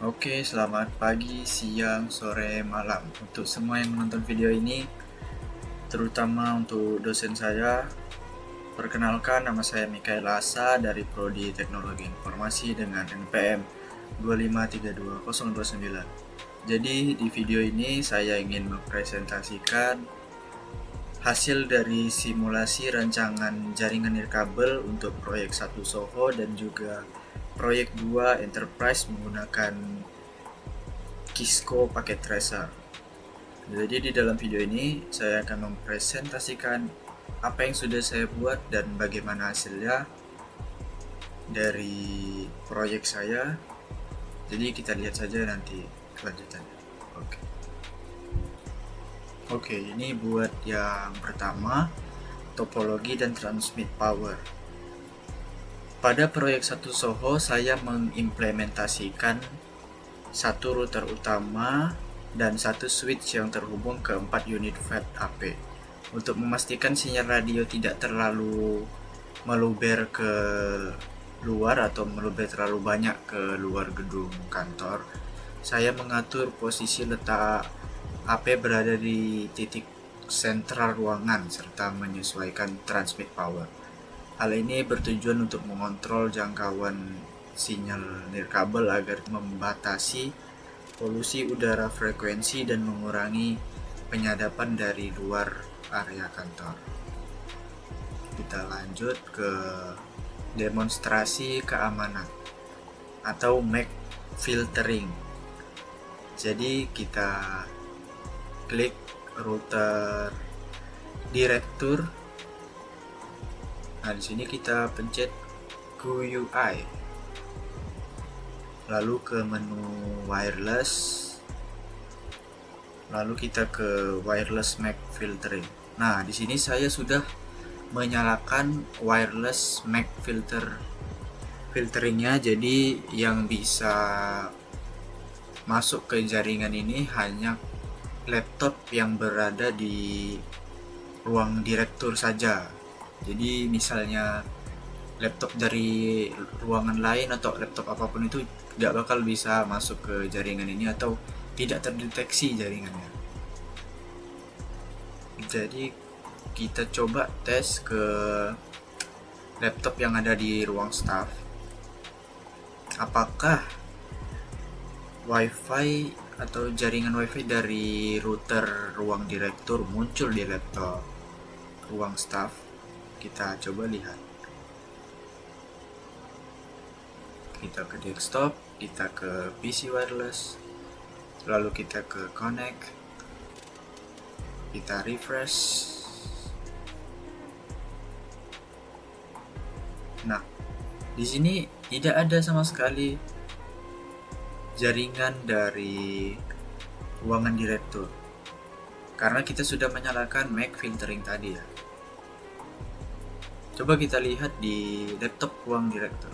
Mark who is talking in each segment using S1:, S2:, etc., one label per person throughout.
S1: Oke, selamat pagi, siang, sore, malam untuk semua yang menonton video ini, terutama untuk dosen saya. Perkenalkan, nama saya Mikael Asa dari Prodi Teknologi Informasi dengan NPM 2532029. Jadi di video ini saya ingin mempresentasikan hasil dari simulasi rancangan jaringan nirkabel untuk proyek 1 Soho dan juga proyek 2 Enterprise menggunakan Kisco paket tracer. Jadi di dalam video ini saya akan mempresentasikan apa yang sudah saya buat dan bagaimana hasilnya dari proyek saya. Jadi kita lihat saja nanti kelanjutannya. Oke, ini buat yang pertama, topologi dan transmit power. Pada proyek 1 Soho saya mengimplementasikan satu router utama dan satu switch yang terhubung ke 4 unit FAT AP untuk memastikan sinyal radio tidak terlalu meluber ke luar atau meluber terlalu banyak ke luar gedung kantor. Saya mengatur posisi letak AP berada di titik sentral ruangan serta menyesuaikan transmit power. Hal ini bertujuan untuk mengontrol jangkauan sinyal nirkabel agar membatasi polusi udara frekuensi dan mengurangi penyadapan dari luar area kantor. Kita lanjut ke demonstrasi keamanan atau MAC filtering. Jadi kita klik router direktur. Nah, di sini kita pencet GUI. Lalu ke menu wireless. Lalu kita ke wireless MAC filtering. Nah, di sini saya sudah menyalakan wireless MAC filteringnya. Jadi yang bisa masuk ke jaringan ini hanya laptop yang berada di ruang direktur saja. Jadi misalnya laptop dari ruangan lain atau laptop apapun itu tidak bakal bisa masuk ke jaringan ini atau tidak terdeteksi jaringannya. Jadi kita coba tes ke laptop yang ada di ruang staff. Apakah wifi atau jaringan wifi dari router ruang direktur muncul di laptop ruang staff? Kita coba lihat. Kita ke desktop, kita ke PC wireless, lalu kita ke connect, kita refresh. Nah, di sini tidak ada sama sekali jaringan dari ruangan direktur karena kita sudah menyalakan MAC filtering tadi ya. Coba kita lihat di laptop ruang direktur.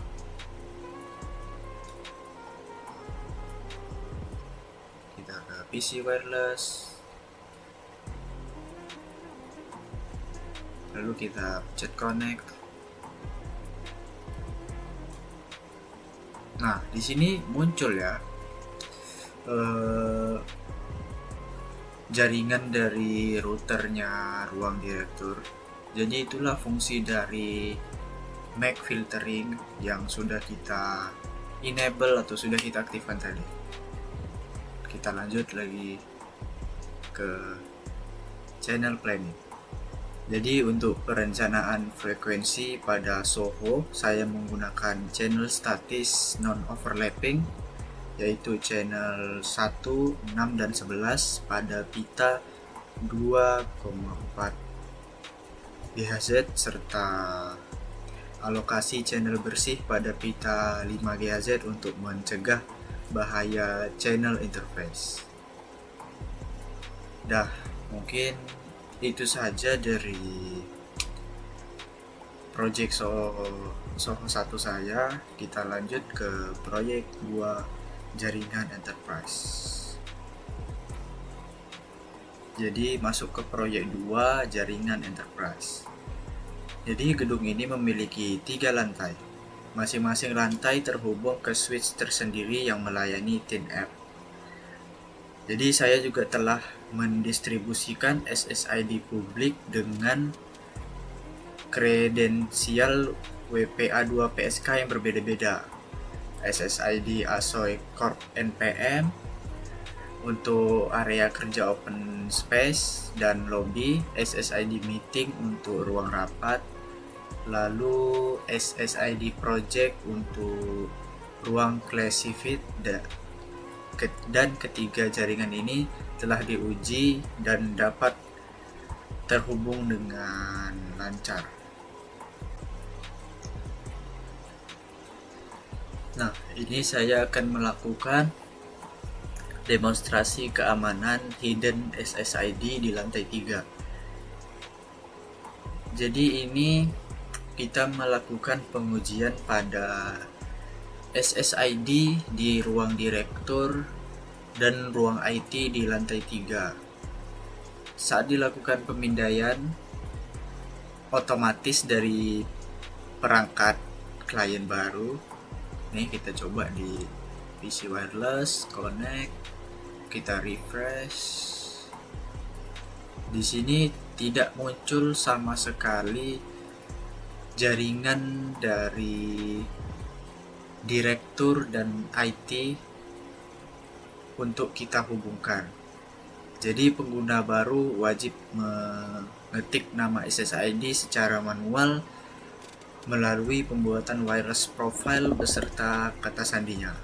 S1: Kita ke PC wireless, lalu kita pencet connect. Nah, di sini muncul ya jaringan dari routernya ruang direktur. Jadi itulah fungsi dari MAC filtering yang sudah kita enable atau sudah kita aktifkan tadi. Kita lanjut lagi ke channel planning. Jadi untuk perencanaan frekuensi pada Soho saya menggunakan channel statis non-overlapping yaitu channel 1, 6, dan 11 pada pita 2,4 GHz serta alokasi channel bersih pada pita 5 GHz untuk mencegah bahaya channel interface. Mungkin itu saja dari project Soho 1 saya. Kita lanjut ke proyek 2 jaringan enterprise. Jadi masuk ke proyek 2 jaringan enterprise. Jadi gedung ini memiliki 3 lantai. Masing-masing lantai terhubung ke switch tersendiri yang melayani TIN-App. Jadi saya juga telah mendistribusikan SSID publik dengan kredensial WPA2 PSK yang berbeda-beda. SSID ASOI Corp NPM untuk area kerja open space dan lobby, SSID meeting untuk ruang rapat, lalu SSID project untuk ruang classified, dan ketiga jaringan ini telah diuji dan dapat terhubung dengan lancar. Nah, ini saya akan melakukan demonstrasi keamanan hidden SSID di lantai 3. Jadi ini kita melakukan pengujian pada SSID di ruang direktur dan ruang IT di lantai 3. Saat dilakukan pemindaian otomatis dari perangkat klien baru, nih kita coba di PC wireless, connect, kita refresh. Di sini tidak muncul sama sekali jaringan dari direktur dan IT untuk kita hubungkan. Jadi pengguna baru wajib mengetik nama SSID secara manual melalui pembuatan wireless profile beserta kata sandinya.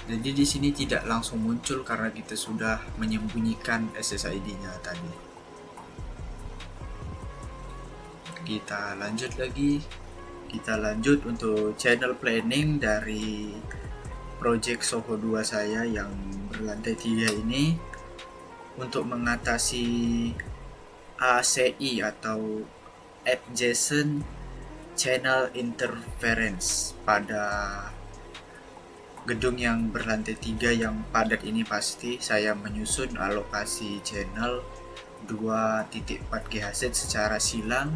S1: Jadi di sini tidak langsung muncul karena kita sudah menyembunyikan SSID-nya tadi. Kita lanjut lagi. Kita lanjut untuk channel planning dari project Soho 2 saya yang berlantai 3 ini untuk mengatasi ACI atau Adjacent Channel Interference pada gedung yang berlantai 3 yang padat ini. Pasti saya menyusun alokasi channel 2.4 GHz secara silang.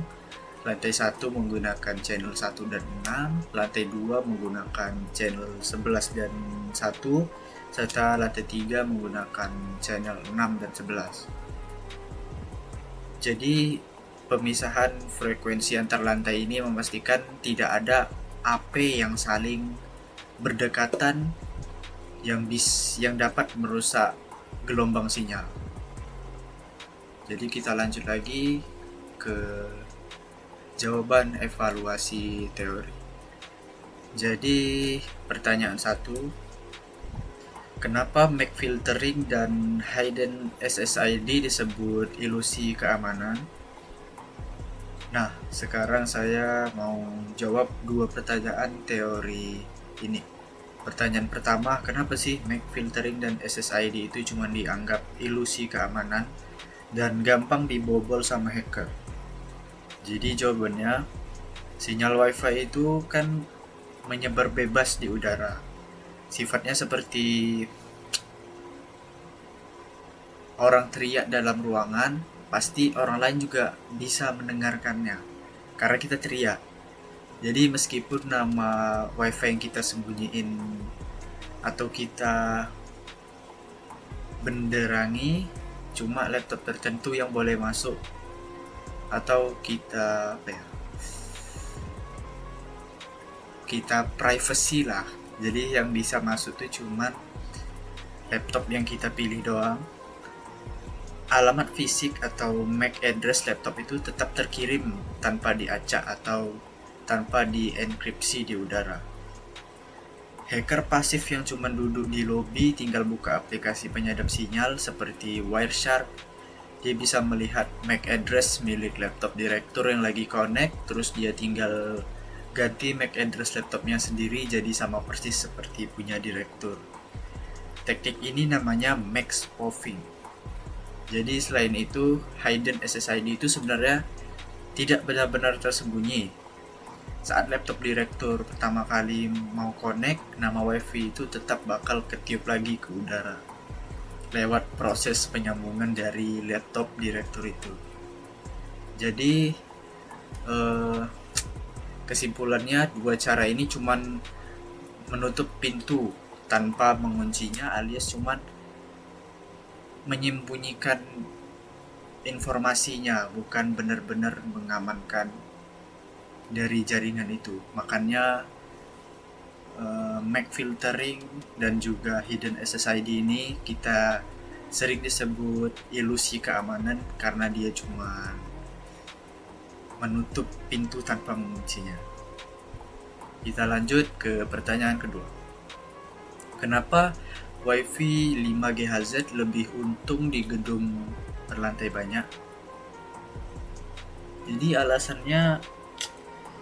S1: Lantai 1 menggunakan channel 1 dan 6, lantai 2 menggunakan channel 11 dan 1, serta lantai 3 menggunakan channel 6 dan 11. Jadi pemisahan frekuensi antar lantai ini memastikan tidak ada AP yang saling berdekatan yang dapat merusak gelombang sinyal. Jadi kita lanjut lagi ke jawaban evaluasi teori. Jadi pertanyaan 1, kenapa MAC filtering dan hidden SSID disebut ilusi keamanan? Nah, sekarang saya mau jawab 2 pertanyaan teori ini. Pertanyaan pertama, kenapa sih MAC filtering dan SSID itu cuma dianggap ilusi keamanan dan gampang dibobol sama hacker? Jadi jawabannya, sinyal WiFi itu kan menyebar bebas di udara. Sifatnya seperti orang teriak dalam ruangan, pasti orang lain juga bisa mendengarkannya karena kita teriak. Jadi meskipun nama WiFi yang kita sembunyiin atau kita benderangi, cuma laptop tertentu yang boleh masuk, atau kita privacy lah. Jadi yang bisa masuk tuh cuma laptop yang kita pilih doang. Alamat fisik atau MAC address laptop itu tetap terkirim tanpa diacak atau tanpa dienkripsi di udara. Hacker pasif yang cuma duduk di lobi tinggal buka aplikasi penyadap sinyal seperti Wireshark, dia bisa melihat MAC address milik laptop direktur yang lagi connect, terus dia tinggal ganti MAC address laptopnya sendiri jadi sama persis seperti punya direktur. Teknik ini namanya MAC spoofing. Jadi selain itu, hidden SSID itu sebenarnya tidak benar-benar tersembunyi. Saat laptop direktur pertama kali mau connect, nama WiFi itu tetap bakal ketiup lagi ke udara lewat proses penyambungan dari laptop direktur itu. Jadi Kesimpulannya, dua cara ini cuman menutup pintu tanpa menguncinya, alias cuman menyembunyikan informasinya, bukan benar-benar mengamankan dari jaringan itu. Makanya MAC filtering dan juga hidden SSID ini kita sering disebut ilusi keamanan karena dia cuma menutup pintu tanpa menguncinya. Kita lanjut ke pertanyaan kedua. Kenapa WiFi 5GHz lebih untung di gedung berlantai banyak? Jadi alasannya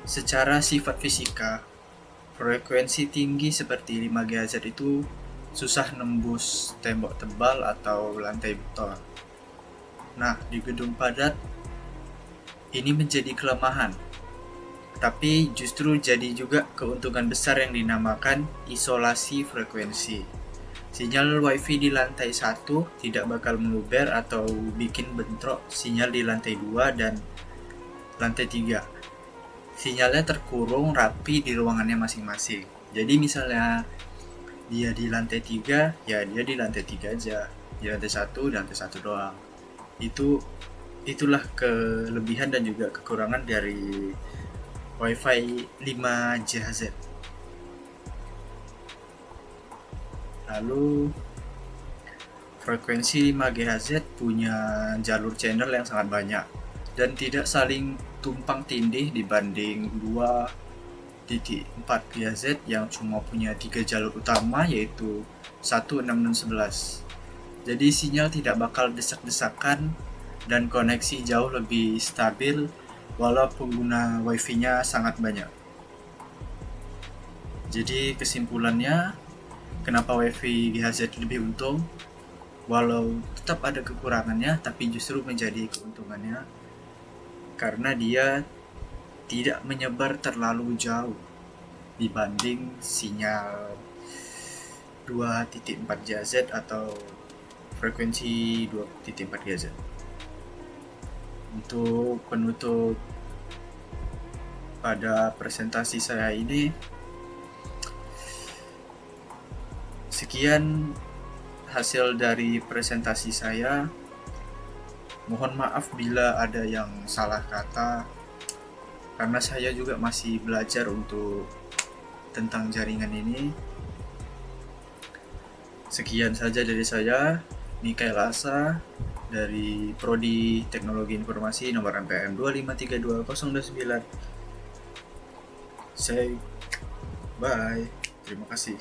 S1: secara sifat fisika, frekuensi tinggi seperti 5GHz itu susah nembus tembok tebal atau lantai beton. Nah, di gedung padat ini menjadi kelemahan, tapi justru jadi juga keuntungan besar yang dinamakan isolasi frekuensi. Sinyal WiFi di lantai 1 tidak bakal meluber atau bikin bentrok sinyal di lantai 2 dan lantai 3. Sinyalnya terkurung rapi di ruangannya masing-masing. Jadi misalnya dia di lantai 3, ya dia di lantai 3 aja. Di lantai 1, di lantai 1 doang. Itulah kelebihan dan juga kekurangan dari WiFi 5GHz. Lalu frekuensi 5GHz punya jalur channel yang sangat banyak dan tidak saling tumpang tindih dibanding 2.4 GHz yang cuma punya 3 jalur utama, yaitu 1, 6, dan 11. Jadi sinyal tidak bakal desak-desakan dan koneksi jauh lebih stabil walau pengguna WiFi-nya sangat banyak. Jadi kesimpulannya, kenapa WiFi GHz lebih untung? Walau tetap ada kekurangannya, tapi justru menjadi keuntungannya karena dia tidak menyebar terlalu jauh dibanding sinyal 2.4 GHz atau frekuensi 2.4 GHz. Untuk penutup pada presentasi saya ini, sekian hasil dari presentasi saya. Mohon maaf bila ada yang salah kata, karena saya juga masih belajar untuk tentang jaringan ini. Sekian saja dari saya, Mikael Asa, dari Prodi Teknologi Informasi nomor MPM 2532029. Say bye. Terima kasih.